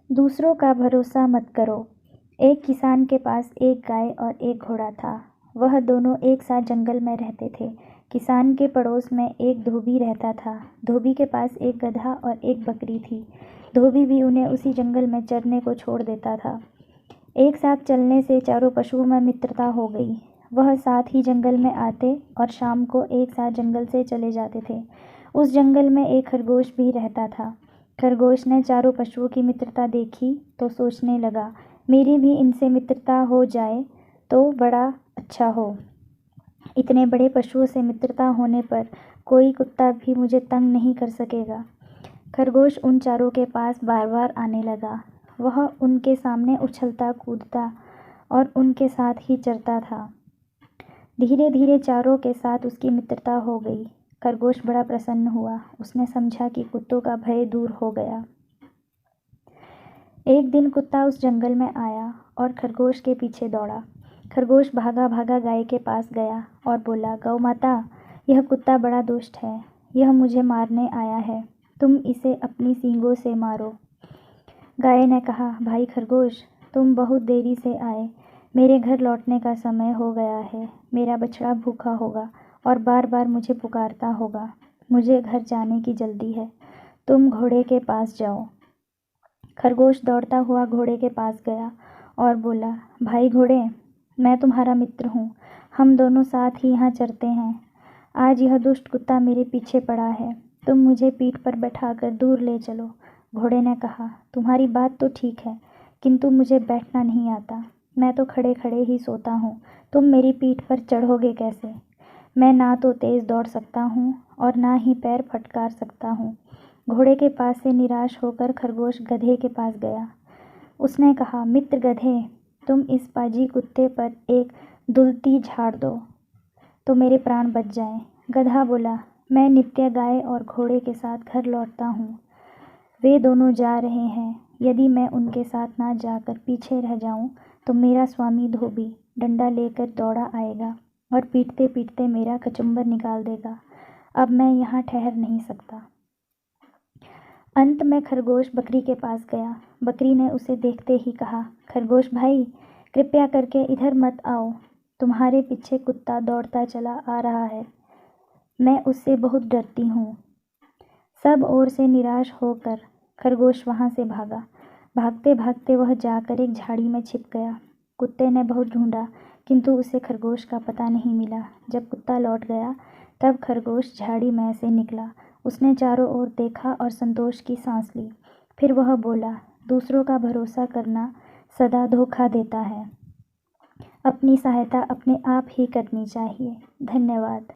दूसरों का भरोसा मत करो। एक किसान के पास एक गाय और एक घोड़ा था। वह दोनों एक साथ जंगल में रहते थे। किसान के पड़ोस में एक धोबी रहता था। धोबी के पास एक गधा और एक बकरी थी। धोबी भी उन्हें उसी जंगल में चरने को छोड़ देता था। एक साथ चलने से चारों पशुओं में मित्रता हो गई। वह साथ ही जंगल में आते और शाम को एक साथ जंगल से चले जाते थे। उस जंगल में एक खरगोश भी रहता था। खरगोश ने चारों पशुओं की मित्रता देखी तो सोचने लगा, मेरी भी इनसे मित्रता हो जाए तो बड़ा अच्छा हो। इतने बड़े पशुओं से मित्रता होने पर कोई कुत्ता भी मुझे तंग नहीं कर सकेगा। खरगोश उन चारों के पास बार बार आने लगा। वह उनके सामने उछलता कूदता और उनके साथ ही चरता था। धीरे धीरे चारों के साथ उसकी मित्रता हो गई। खरगोश बड़ा प्रसन्न हुआ। उसने समझा कि कुत्तों का भय दूर हो गया। एक दिन कुत्ता उस जंगल में आया और खरगोश के पीछे दौड़ा। खरगोश भागा भागा गाय के पास गया और बोला, गौ माता, यह कुत्ता बड़ा दुष्ट है। यह मुझे मारने आया है। तुम इसे अपनी सींगों से मारो। गाय ने कहा, भाई खरगोश, तुम बहुत देरी से आए। मेरे घर लौटने का समय हो गया है। मेरा बछड़ा भूखा होगा और बार बार मुझे पुकारता होगा। मुझे घर जाने की जल्दी है। तुम घोड़े के पास जाओ। खरगोश दौड़ता हुआ घोड़े के पास गया और बोला, भाई घोड़े, मैं तुम्हारा मित्र हूँ। हम दोनों साथ ही यहाँ चरते हैं। आज यह दुष्ट कुत्ता मेरे पीछे पड़ा है। तुम मुझे पीठ पर बैठाकर दूर ले चलो। घोड़े ने कहा, तुम्हारी बात तो ठीक है, किंतु मुझे बैठना नहीं आता। मैं तो खड़े खड़े ही सोता हूँ। तुम मेरी पीठ पर चढ़ोगे कैसे? मैं ना तो तेज़ दौड़ सकता हूँ और ना ही पैर फटकार सकता हूँ। घोड़े के पास से निराश होकर खरगोश गधे के पास गया। उसने कहा, मित्र गधे, तुम इस पाजी कुत्ते पर एक दुलती झाड़ दो तो मेरे प्राण बच जाएं। गधा बोला, मैं नित्य गाय और घोड़े के साथ घर लौटता हूँ। वे दोनों जा रहे हैं। यदि मैं उनके साथ ना जाकर पीछे रह जाऊं तो मेरा स्वामी धोबी डंडा लेकर दौड़ा आएगा और पीटते पीटते मेरा कचुम्बर निकाल देगा। अब मैं यहाँ ठहर नहीं सकता। अंत में खरगोश बकरी के पास गया। बकरी ने उसे देखते ही कहा, खरगोश भाई, कृपया करके इधर मत आओ। तुम्हारे पीछे कुत्ता दौड़ता चला आ रहा है। मैं उससे बहुत डरती हूँ। सब ओर से निराश होकर खरगोश वहाँ से भागा। भागते भागते वह जाकर एक झाड़ी में छिप गया। कुत्ते ने बहुत ढूंढा, किंतु उसे खरगोश का पता नहीं मिला। जब कुत्ता लौट गया तब खरगोश झाड़ी में से निकला। उसने चारों ओर देखा और संतोष की सांस ली। फिर वह बोला, दूसरों का भरोसा करना सदा धोखा देता है। अपनी सहायता अपने आप ही करनी चाहिए। धन्यवाद।